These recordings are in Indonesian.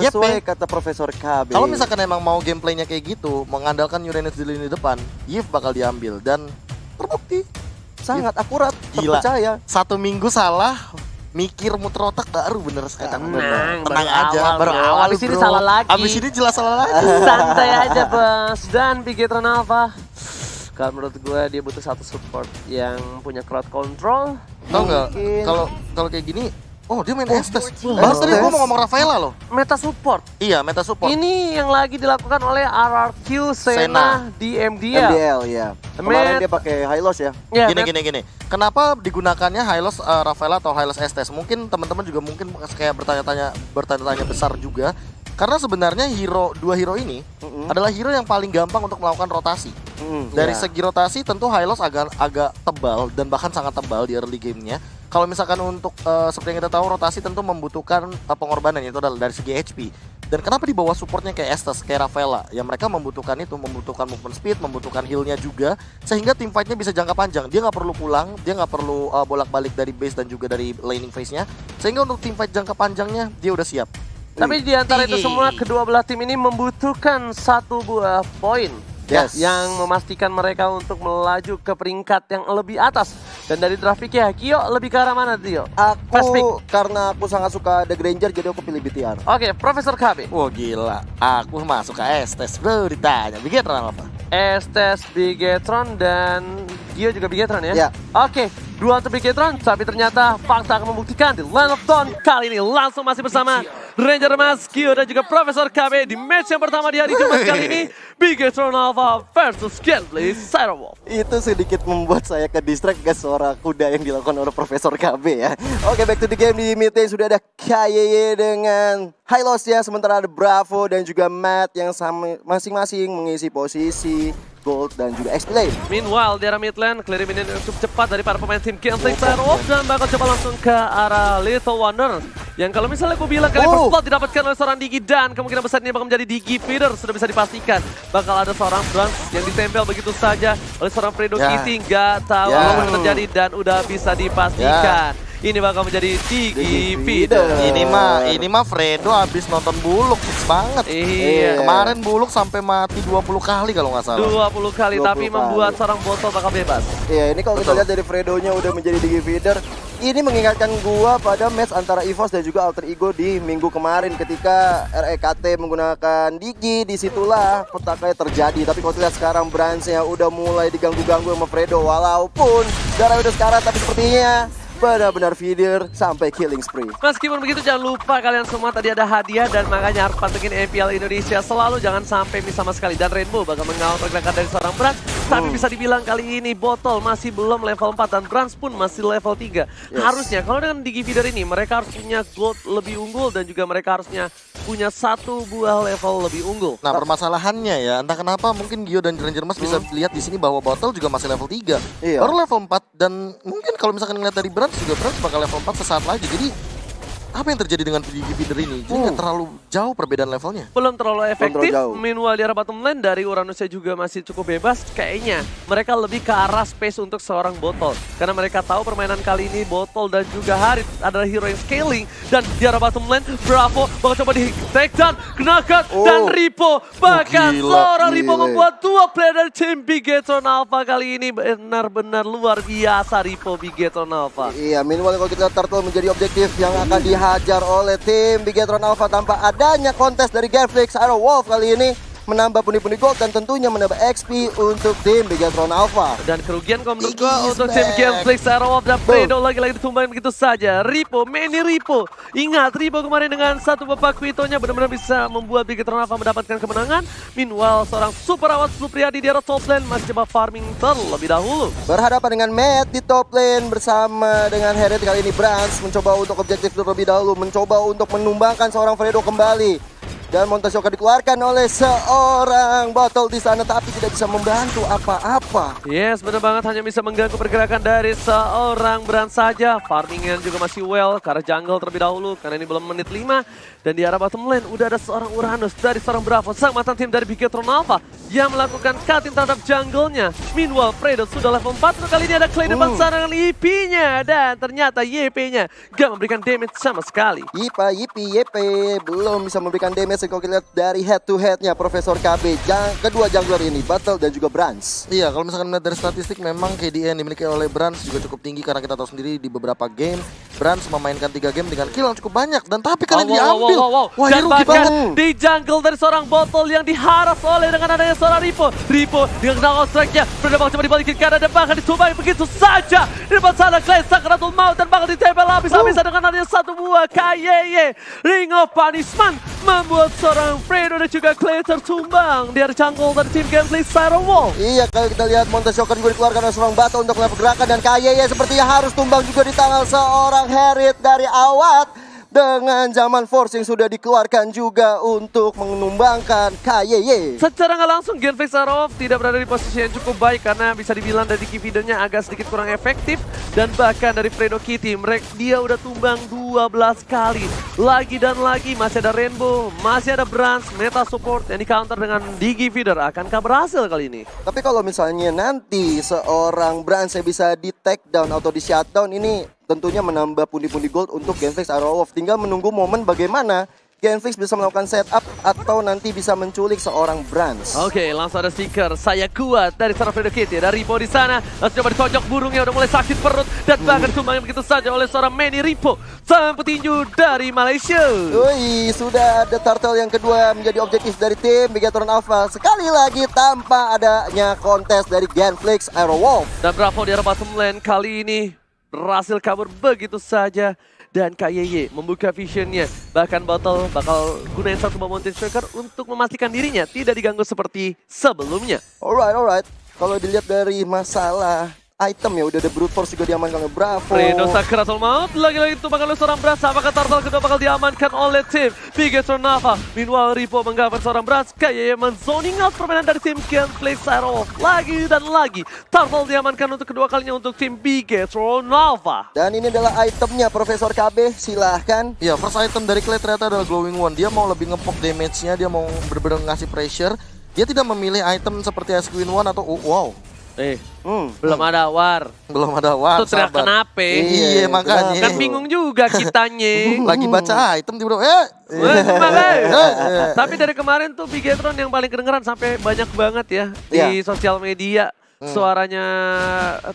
Sesuai kata Profesor KB. Kalau misalkan emang mau gameplaynya kayak gitu, mengandalkan Uranus di lini depan, Yves bakal diambil dan terbukti sangat akurat, gila. terpercaya. 1 minggu salah, mikir muter otak baru bener sekarang. Tenang aja, baru awal. Abis ini salah lagi. Abis ini jelas salah lagi. Santai aja bos. Dan Bigetron Alpha, kalau menurut gue dia butuh satu support yang punya crowd control. Tau nggak? Kalau kayak gini, dia main Estes. Baru tadi gue mau ngomong Rafaela loh. Meta support. Iya, meta support. Ini yang lagi dilakukan oleh RRQ Sena di MDL. MDL ya. Kemarin dia pakai Hylos ya. Gini. Kenapa digunakannya Hylos Rafaela atau Hylos Estes? Mungkin teman-teman juga mungkin kayak bertanya-tanya besar juga. Karena sebenarnya dua hero ini adalah hero yang paling gampang untuk melakukan rotasi. Dari segi rotasi tentu Hylos agak tebal dan bahkan sangat tebal di early game-nya. Kalau misalkan untuk seperti yang kita tahu rotasi tentu membutuhkan pengorbanan, itu adalah dari segi HP. Dan kenapa di bawah supportnya kayak Estes, kayak Rafaela, ya mereka membutuhkan movement speed, membutuhkan heal-nya juga, sehingga team fight-nya bisa jangka panjang. Dia nggak perlu pulang, dia nggak perlu bolak-balik dari base dan juga dari laning phase-nya, sehingga untuk team fight jangka panjangnya dia udah siap. Tapi di antara itu semua, kedua belah tim ini membutuhkan satu buah poin yang memastikan mereka untuk melaju ke peringkat yang lebih atas. Dan dari grafiknya, Gio lebih ke arah mana, Gio? Karena aku sangat suka The Granger, jadi aku pilih BTR. Oke, Profesor KB. Wah gila, aku masuk ke Estes bro, ditanya Bigetron apa? Estes, Bigetron, dan Gio juga Bigetron ya? Ya. Oke, dua untuk Bigetron, tapi ternyata fakta akan membuktikan di Land of Dawn kali ini langsung masih bersama Ranger Mas, Gio, dan juga Profesor KB di match yang pertama di hari Jumat kali ini. Bigetron Alpha versus Gameplay Cyberwolf. Itu sedikit membuat saya ke distract ke suara kuda yang dilakukan oleh Profesor KB ya. Oke, back to the game. Di mid lane sudah ada KYY dengan Hylos ya. Sementara ada Bravo dan juga Matt yang masing-masing mengisi posisi Gold dan juga XP lane. Meanwhile, di arah mid lane, clearing minion yang cukup cepat dari para pemain tim Gameplay Cyberwolf dan bakal coba langsung ke arah Little Wonder. Yang kalau misalnya aku bilang kali first blood didapatkan oleh seorang Digi dan kemungkinan besar ini bakal menjadi Digi feeder, sudah bisa dipastikan. Bakal ada seorang Brans yang ditempel begitu saja oleh seorang Fredo Kitty, nggak tahu apa yang terjadi dan udah bisa dipastikan. Ini bakal menjadi Digi feeder. Ini mah Fredo habis nonton Buluk fix banget. Iya. Kemarin Buluk sampai mati 20 kali kalau nggak salah. 20 kali, 20 tapi membuat seorang botol bakal bebas. Iya, ini kalau kita lihat dari Fredo-nya udah menjadi Digi feeder. Ini mengingatkan gua pada match antara EVOS dan juga Alter Ego di minggu kemarin ketika REKT menggunakan Digi. Disitulah petakai terjadi. Tapi kalau kita lihat sekarang Brans-nya udah mulai diganggu-ganggu sama Fredo. Walaupun darah udah sekarat, tapi sepertinya benar-benar feeder sampai killing spree. Meskipun begitu jangan lupa kalian semua tadi ada hadiah dan makanya harus pantengin MPL Indonesia selalu, jangan sampai miss sama sekali. Dan Rainbow bakal mengawal pergerakan dari seorang Brans, tapi bisa dibilang kali ini Botol masih belum level 4 dan Brans pun masih level 3. Harusnya kalau dengan Digi feeder ini mereka harus punya gold lebih unggul dan juga mereka harusnya punya satu buah level lebih unggul. Nah permasalahannya ya, entah kenapa mungkin Gio dan Ranger Mas bisa lihat di sini bahwa Botol juga masih level 3. Baru level 4 dan mungkin kalau misalkan ngeliat dari Brans juga Brans bakal level 4 sesaat lagi. Jadi apa yang terjadi dengan Digi feeder ini? Jadi nggak terlalu jauh perbedaan levelnya. Belum terlalu efektif. Meanwhile di arah bottom lane dari Uranusnya juga masih cukup bebas. Kayaknya mereka lebih ke arah space untuk seorang Botol. Karena mereka tahu permainan kali ini Botol dan juga Harit adalah hero yang scaling. Dan di arah bottom lane Bravo bakal coba di take down, kenakan, dan Ripo. Bahkan seorang Ripo membuat dua player dari tim Bigetron Alpha kali ini. Benar-benar luar biasa Ripo Bigetron Alpha. Iya, meanwhile kalau kita Turtle menjadi objektif yang akan dihajar oleh tim Bigetron Alpha tanpa adanya kontes dari Gameplay Cyberwolf kali ini. Menambah pundi-pundi gold dan tentunya menambah XP untuk tim Bigetron Alpha. Dan kerugian kalau menurut gua untuk tim Gameplay Cyberwolf dan Fredo lagi-lagi ditumbahin begitu saja. Ripo, Manny Ripo. Ingat Ripo kemarin dengan satu babak Quito-nya benar-benar bisa membuat Bigetron Alpha mendapatkan kemenangan. Meanwhile seorang super awat Supriyadi di arah top lane masih coba farming terlebih dahulu. Berhadapan dengan Matt di top lane bersama dengan Heret kali ini Brans mencoba untuk objektif terlebih dahulu, mencoba untuk menumbangkan seorang Fredo kembali. Dan Montesioka dikeluarkan oleh seorang botol di sana, tapi tidak bisa membantu apa-apa. Yes, benar banget, hanya bisa mengganggu pergerakan dari seorang Brand saja. Farmingnya juga masih well, ke arah jungle terlebih dahulu, karena ini belum menit 5. Dan di arah bottom lane udah ada seorang Uranus dari seorang Bravo, sang mantan tim dari Bigetron Alpha yang melakukan cutting terhadap jungle-nya. Meanwhile, Fredo sudah level 4, kali ini ada Clay depan sana dengan IP-nya. Dan ternyata YP-nya gak memberikan damage sama sekali. YP belum bisa memberikan damage kalau kita lihat dari head to headnya Profesor KB. Kedua jungler ini, Battle dan juga Brands. Iya, kalau misalkan melihat dari statistik memang KDA yang dimiliki oleh Brands juga cukup tinggi karena kita tahu sendiri di beberapa game Brands memainkan 3 game dengan kill yang cukup banyak dan tapi kali ini diambil. Wah, dan ini rugi bahkan banget. di jungle dari seorang botol yang diharas oleh dengan adanya seorang Ripo dengan knockout strike-nya berdebak coba dibalikin ke arah depan, akan dicoba begitu saja di depan sana. Clay Sakratul Maut dan bakal ditempel habis-habisan dengan adanya satu buah KYY Ring of Punishment membuat seorang Fredo dan juga Clay tertumbang di area jungle dari tim gameplay Firewall. Iya, kalau kita lihat Montesioka juga dikeluarkan oleh seorang Battle untuk level gerakan dan KYY sepertinya harus tumbang juga di tangan seorang Herit dari Awat. Dengan zaman force yang sudah dikeluarkan juga untuk menumbangkan KYY. Secara nggak langsung Genflix Arrow tidak berada di posisi yang cukup baik karena bisa dibilang dari Kivido-nya agak sedikit kurang efektif. Dan bahkan dari Fredo Kitty, dia udah tumbang 12 kali. Lagi dan lagi masih ada Rainbow, masih ada Brands, meta support yang di counter dengan Digi Feeder. Akankah berhasil kali ini? Tapi kalau misalnya nanti seorang Brands yang bisa di take down atau di shutdown, ini tentunya menambah pundi-pundi gold untuk Genflix Arrow of. Tinggal menunggu momen bagaimana Genflix bisa melakukan setup atau nanti bisa menculik seorang Brands. Oke, langsung ada stiker saya kuat dari seorang Fredo Kitty. Dari Ripo di sana, langsung coba dikocok burungnya, udah mulai sakit perut dan bahkan ditumbangin begitu saja oleh seorang Manny Ripo, sang petinju dari Malaysia. Wih, sudah ada turtle yang kedua menjadi objektif dari tim Bigetron Alpha. Sekali lagi tanpa adanya kontes dari Genflix Arrow Wolf. Dan Bravo di arah bottom lane kali ini berhasil kabur begitu saja. Dan KYY membuka visionnya. Bahkan Bottle bakal gunain satu Mountain Striker untuk memastikan dirinya tidak diganggu seperti sebelumnya. Alright. Kalau dilihat dari masalah item ya, udah ada Brute Force juga diamankan oleh Bravo. Fredo Sakratul Maut lagi-lagi tumbangkan oleh seorang Brands. Apakah turtle kedua bakal diamankan oleh tim Bigetron Alpha? Meanwhile Ripo menggambar seorang Brands. KYY menzoning out permainan dari tim Genflix Arrow. Lagi dan lagi turtle diamankan untuk kedua kalinya untuk tim Bigetron Alpha. Dan ini adalah itemnya Profesor KB, silahkan. Ya, first item dari Clay ternyata adalah Glowing One. Dia mau lebih ngepop damage-nya, dia mau bener-bener ngasih pressure. Dia tidak memilih item seperti Asquin One atau wow. Belum ada war. Belum ada war. Itu teriak kenapa? Iya, makanya. Kan bingung juga kitanya. Lagi baca item tiba-tiba Tapi dari kemarin tuh Bigetron yang paling kedengeran sampai banyak banget ya di sosial media. Suaranya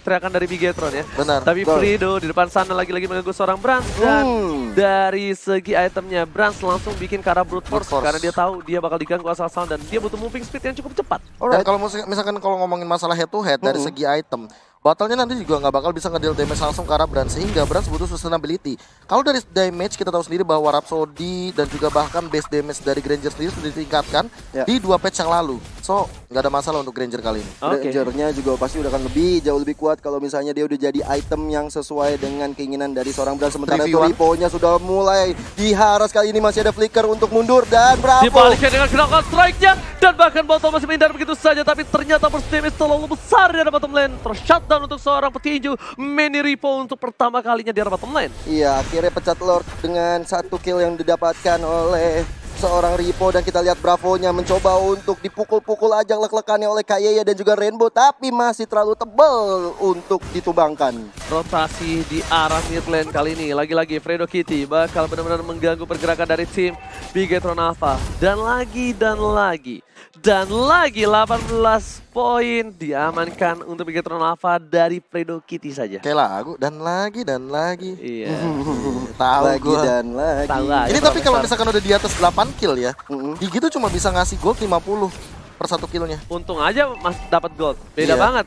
teriakan dari Bigetron ya. Benar. Tapi Fredo di depan sana lagi-lagi mengganggu seorang Brands. Dan dari segi itemnya Brands langsung bikin ke arah Brute Force karena dia tahu dia bakal diganggu asal-asalan dan dia butuh moving speed yang cukup cepat. Dan kalau misalkan ngomongin masalah head to head dari segi item, Battle-nya nanti juga nggak bakal bisa ngedeal damage langsung ke arah Brands, sehingga Brands butuh sustainability. Kalau dari damage kita tahu sendiri bahwa Rhapsody dan juga bahkan base damage dari Granger sendiri sudah ditingkatkan di 2 patch yang lalu. So nggak ada masalah untuk Granger kali ini. Grangernya juga pasti udah akan jauh lebih kuat kalau misalnya dia udah jadi item yang sesuai dengan keinginan dari seorang Brands. Sementara itu Ripo-nya sudah mulai diharas, kali ini masih ada flicker untuk mundur dan Bravo dibalikkan dengan knockout strike-nya dan bahkan Botol masih menghindar begitu saja, tapi ternyata burst damage terlalu besar di arah bottom lane. Tershutdown untuk seorang petinju Manny Ripo untuk pertama kalinya di arah bottom lane. Iya, akhirnya pecat Lord dengan 1 kill yang didapatkan oleh seorang Ripo. Dan kita lihat Bravo-nya mencoba untuk dipukul-pukul aja lek-lekannya oleh KYY dan juga Rainbow, tapi masih terlalu tebal untuk ditumbangkan. Rotasi di arah mid lane kali ini, lagi-lagi Fredo Kitty bakal benar-benar mengganggu pergerakan dari tim Bigetron Alpha. Dan lagi 18 poin diamankan untuk Bigetron Alpha dari Fredo Kitty saja. Kayak lagu dan lagi. Iya. Tahu gua. Dan lagi. Tahu lah. Ini tapi kalau misalkan udah di atas 8 kill ya, Digi tuh cuma bisa ngasih gold 50 per 1 killnya. Untung aja Mas dapat gold. Beda banget.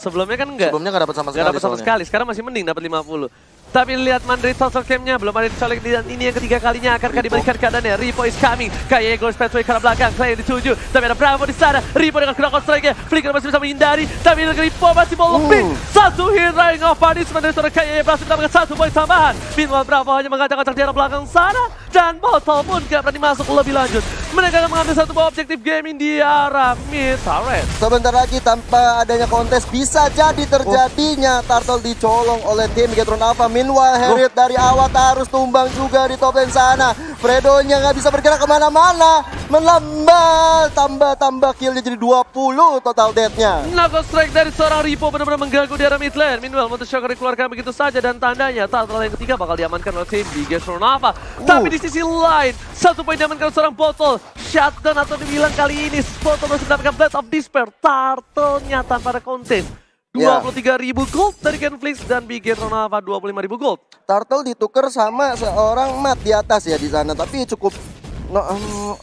Sebelumnya kan enggak. Sebelumnya nggak dapat sama sekali. Nggak dapat sama sekali. Sekarang masih mending dapat 50. Tapi lihat Mandri total camp-nya belum ada dicolek dan ini yang ketiga kalinya akankah diberikan keadaannya. Ripo is coming. Kayak Gold Pathway ke arah belakang. Clay dituju. Tapi ada Bravo di sana. Ripo dengan Crown Strike-nya. Flicker masih bisa menghindari. Tapi Ripo masih mau lebih. Satu hit ring of punishment dari seorang Kayak berhasil mendapatkan 1 poin tambahan. Meanwhile Bravo hanya mengacak-acak di arah belakang sana. Dan Botol pun gak berani masuk lebih lanjut. Mereka akan mengambil satu buah objektif gaming di arah mid turret. Sebentar lagi tanpa adanya kontes bisa jadi terjadinya Turtle dicolong oleh tim Bigetron Alpha. Meanwhile Harriet dari awal harus tumbang juga di top lane sana. Fredonya nggak bisa bergerak kemana-mana. Melambat, tambah killnya jadi 20 total death-nya. Knuckle strike dari seorang Ripo benar-benar mengganggu di arah mid lane. Meanwhile Motor Shocker dikeluarkan begitu saja dan tandanya Turtle yang ketiga bakal diamankan oleh tim Bigetron Alpha. Tapi di sisi lain 1 poin diamankan seorang Botol. Shutdown atau dibilang kali ini Botol harus mendapatkan Blade of Despair. Turtle-nya tanpa ada kontes. 23.000 gold dari Genflix dan Bigetron Alpha 25.000 gold. Turtle ditukar sama seorang Matt di atas ya di sana, tapi cukup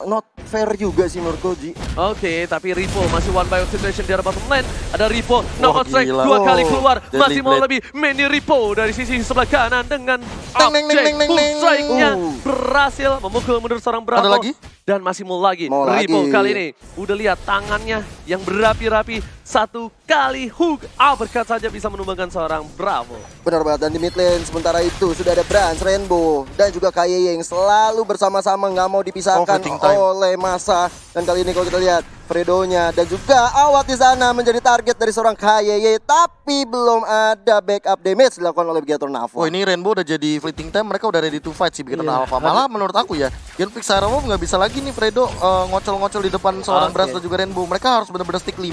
not fair juga sih menurut Koji. Oke, tapi Ripo masih one by one situation di arah bottom lane. Ada Ripo, knockout strike gila. 2 kali keluar. Masih mau Blade. lebih mini Ripo dari sisi sebelah kanan dengan Teng, neng, neng, neng, neng, boom neng. strike-nya berhasil memukul mundur seorang Bravo. Ada lagi? Dan masih mau lagi. Mau Ripo lagi. kali ini udah lihat tangannya yang berapi-rapi. 1 kali hook uppercut saja bisa menumbangkan seorang Bravo. Benar banget, dan di mid lane sementara itu sudah ada Brans, Rainbow, dan juga Kaye yang selalu bersama-sama nggak mau dipisahkan fighting time. oleh masa. Dan kali ini kalau kita lihat Fredonya dan juga Awat di sana menjadi target dari seorang Kaye, tapi belum ada backup damage dilakukan oleh Bigetron Alpha. Oh ini Rainbow udah jadi fleeting time, mereka udah ready to fight sih Bigetron Iya. Alpha. Malah menurut aku ya, Genflix Aerowolf nggak bisa lagi nih Fredo ngocol-ngocol di depan seorang Oke. Brans dan juga Rainbow. Mereka harus benar-benar stick 5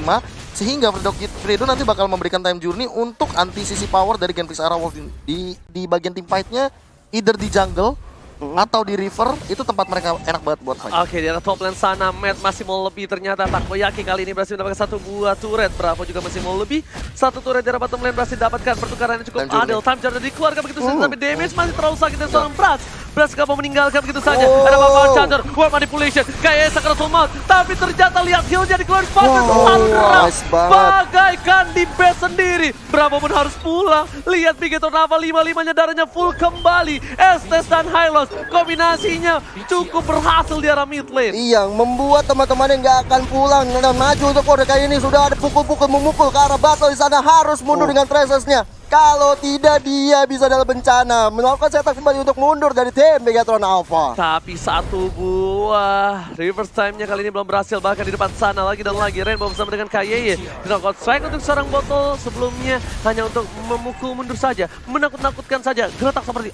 sehingga Fredo nanti bakal memberikan time journey untuk anti sisi power dari Genflix Aerowolf di bagian team fight-nya, either di jungle atau di river. Itu tempat mereka enak banget buat fight. Oke, di arah top lane sana, Matt masih mau lebih ternyata. Takoyaki kali ini berhasil mendapatkan 1 buah turret. Bravo juga masih mau lebih. 1 turret di arah bottom lane berhasil didapatkan. Pertukarannya cukup Time journey. adil. Time Charger dikeluarkan begitu saja, tapi damage masih terlalu sakit dari seorang Brans. Brans gak mau meninggalkan begitu saja. Ada Bapak Charger, World Manipulation, kayak Sakaratul Maut. Tapi ternyata lihat heal-nya dikeluarin Father terlalu keras. nice banget. Bagaikan di base sendiri. Bravo pun harus pulang. Lihat Bigetron Alpha 5-5-nya darahnya full kembali. Estes dan Hylos kombinasinya cukup berhasil di arah mid lane. Iya, membuat teman-teman yang nggak akan pulang dan maju untuk kode kali ini sudah ada pukul-pukul memukul ke arah battle di sana, harus mundur dengan Traces-nya. Kalau tidak dia bisa dalam bencana melakukan setup kembali untuk mundur dari tim Bigetron Alpha. Tapi 1 buah reverse time-nya kali ini belum berhasil, bahkan di depan sana lagi dan lagi. Rainbow bersama dengan Kaye. Knockout strike untuk seorang Botol sebelumnya hanya untuk memukul mundur saja, menakut-nakutkan saja, geletak seperti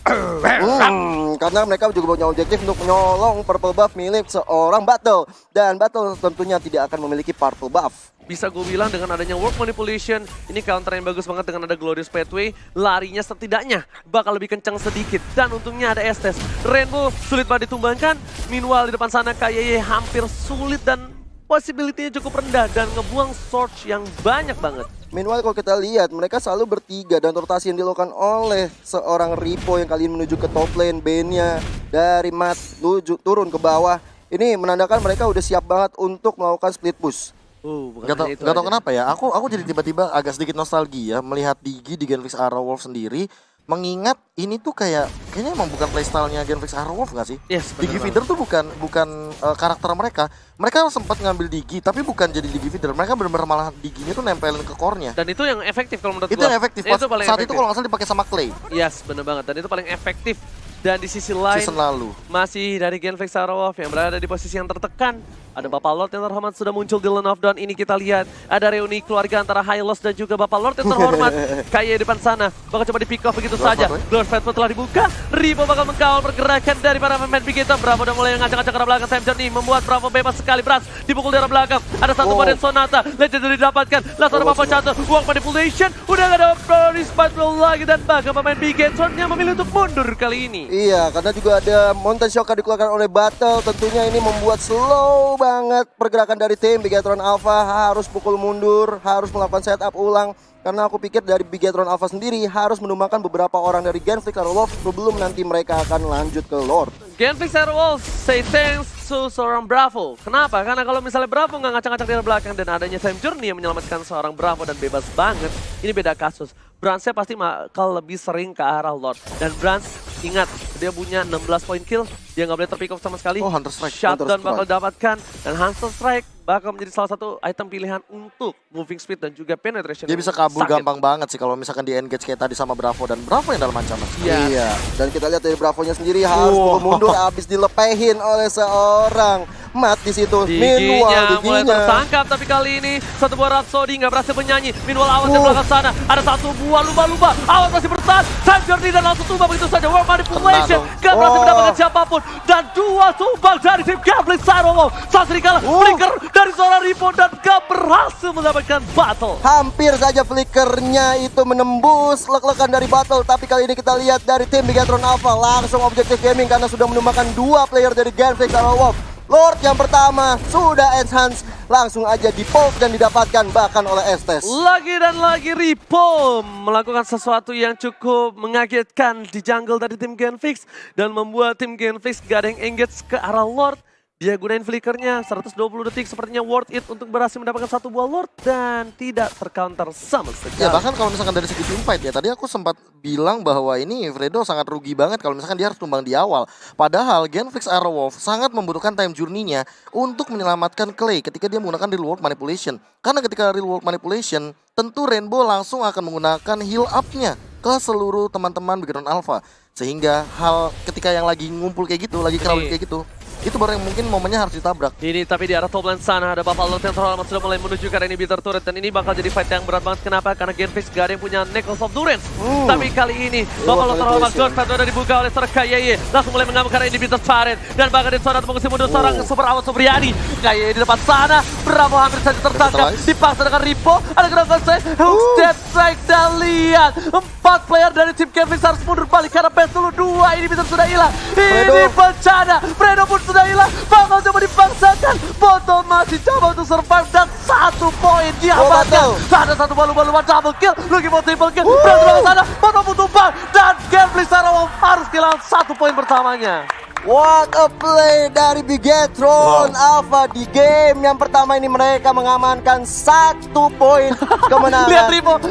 Karena mereka juga punya objektif untuk menyolong purple buff milik seorang Battle, dan Battle tentunya tidak akan memiliki purple buff. Bisa gue bilang dengan adanya work manipulation, ini counter yang bagus banget dengan ada Glorious Pathway. Larinya setidaknya bakal lebih kencang sedikit. Dan untungnya ada Estes. Rainbow sulit banget ditumbangkan. Meanwhile di depan sana Kaye hampir sulit dan possibility-nya cukup rendah. Dan ngebuang Surge yang banyak banget. Meanwhile kalau kita lihat mereka selalu bertiga dan rotasi yang dilakukan oleh seorang Ripo yang kali ini menuju ke top lane, Bane-nya dari Matt turun ke bawah. Ini menandakan mereka udah siap banget untuk melakukan split push. Bukan Gak tau, hanya itu gak tau aja. kenapa ya, aku jadi tiba-tiba agak sedikit nostalgia melihat Digi di Genflix Aerowolf sendiri. Mengingat ini tuh kayaknya emang bukan playstyle-nya Genflix Aerowolf gak sih? Yes, bener Digi banget. feeder tuh bukan karakter mereka. Mereka sempat ngambil Digi, tapi bukan jadi Digi feeder. Mereka benar-benar malah Diginya tuh nempelin ke core-nya. Dan itu yang efektif kalau menurut Itu gua. yang efektif. Itu paling Saat itu efektif. kalau nggak salah dipakai sama Clay Yes, bener banget. Dan itu paling efektif. Dan di sisi lain season lalu. masih dari Genflix Aerowolf yang berada di posisi yang tertekan. Ada Bapak Lord yang terhormat sudah muncul di Land of Dawn. Ini kita lihat ada reuni keluarga antara Hylos dan juga Bapak Lord yang terhormat. Kayak di depan sana bakal coba di pick off begitu Glorious saja. Pathway. Glorious Pathway telah dibuka. Ripo bakal mengkawal pergerakan dari para pemain Bigetron. Bravo udah mulai ngacak-ngacak ke arah belakang. Time Journey membuat Bravo bebas sekali. Brans dipukul di arah belakang. Ada satu badan Sonata. Legendary didapatkan. Lalu ada Bapak Catur. Uang manipulation. Udah gak ada Glorious Pathway lagi. Dan bahkan pemain Bigetron yang memilih untuk mundur kali ini. Iya, karena juga ada Mountain Shock dikeluarkan oleh Battle. Tentunya ini membuat slow banget pergerakan dari tim Bigetron Alpha. Harus pukul mundur, harus melakukan setup ulang. Karena aku pikir dari Bigetron Alpha sendiri harus menumbangkan beberapa orang dari Genflix Aerowolf sebelum nanti mereka akan lanjut ke Lord. Genflix Aerowolf say thanks to seorang Bravo. Kenapa? Karena kalau misalnya Bravo nggak ngacak-ngacak di belakang dan adanya Time Journey yang menyelamatkan seorang Bravo dan bebas banget, ini beda kasus. Bransnya pasti bakal lebih sering ke arah Lord. Dan Brans, ingat, dia punya 16 poin kill, dia nggak boleh terpick off sama sekali. Oh, Hunter Strike. Shutdown bakal dapatkan, dan Hunter Strike bakal menjadi salah satu item pilihan untuk moving speed dan juga penetration. Dia bisa kabur sakit. gampang banget sih kalau misalkan di engage kayak tadi sama Bravo, dan Bravo yang dalam ancaman. Iya, dan kita lihat dari Bravonya sendiri harus mundur habis dilepehin oleh seorang Mat di situ. Giginya mulai tersangkap, tapi kali ini satu buah Rhapsody nggak berhasil menyanyi. Meanwhile Awas yang belakang sana, ada satu buah lumba-lumba. Awas masih bertahan, Time Journey dan langsung tumbang begitu saja. World Manipulation, nggak berhasil mendapatkan siapapun. Dan dua tumbang dari tim Gambling Sarowolf. Saat serigala, flicker dari seorang Ripo dan gak berhasil mendapatkan battle. Hampir saja flickernya itu menembus lek-lekan dari battle, tapi kali ini kita lihat dari tim Bigatron Alpha langsung Objective Gaming karena sudah menumbangkan dua player dari Gambling Sarowolf. Lord yang pertama sudah enhance, langsung aja di-poke dan didapatkan bahkan oleh Estes. Lagi dan lagi Ripo melakukan sesuatu yang cukup mengagetkan di jungle dari tim Genfix dan membuat tim Genfix gak ada yang engage ke arah Lord. Dia gunain flickernya 120 detik, sepertinya worth it untuk berhasil mendapatkan satu buah Lord dan tidak tercounter sama sekali. Ya bahkan kalau misalkan dari segi teamfight ya, tadi aku sempat bilang bahwa ini Fredo sangat rugi banget kalau misalkan dia harus tumbang di awal. Padahal Genfix Arrowwolf sangat membutuhkan time journey-nya untuk menyelamatkan Clay ketika dia menggunakan Real World Manipulation. Karena ketika Real World Manipulation, tentu Rainbow langsung akan menggunakan heal up-nya ke seluruh teman-teman Bigatron Alpha. Sehingga hal ketika yang lagi ngumpul kayak gitu, lagi crowd kayak gitu, itu baru yang mungkin momennya harus ditabrak. Ini tapi di arah top lane sana ada Buffalo yang terhormat sudah mulai menuju ke arah inhibitor turret. Dan ini bakal jadi fight yang berat banget. Kenapa? Karena Genfix gak ada yang punya Necklace of Durance. Tapi kali ini Buffalo terhormat Ghost Fight udah dibuka oleh seorang KYY. Langsung mulai mengambil karena inhibitor turret. Dan bahkan di sana mengusir mundur seorang Super Awal Supriyadi. KYY di depan sana. Bravo hampir saja tertangkap. Dipaksa dengan Ripo. Ada gerakan saya. Hook step strike dan lihat. 4 player dari tim Genfix harus mundur balik karena PS dulu 2 inhibitor sudah hilang. Ini bencana. Fredo pun sudah hilang, bakal coba dipaksakan. Botol masih coba untuk survive dan 1 poin diamankan. Ada satu balu-balu double kill, lagi mau triple kill. Berhasil ke sana, Botol pun tumbang dan Gambling Sarowolf harus kehilangan 1 poin pertamanya. What a play dari Bigatron Alpha di game yang pertama ini. Mereka mengamankan 1 poin kemenangan. Lihat Ripo,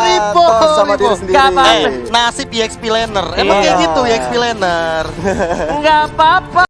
Ripo sama diri sendiri. Nasib EXP laner, emang kayak gitu EXP laner. Nggak apa-apa.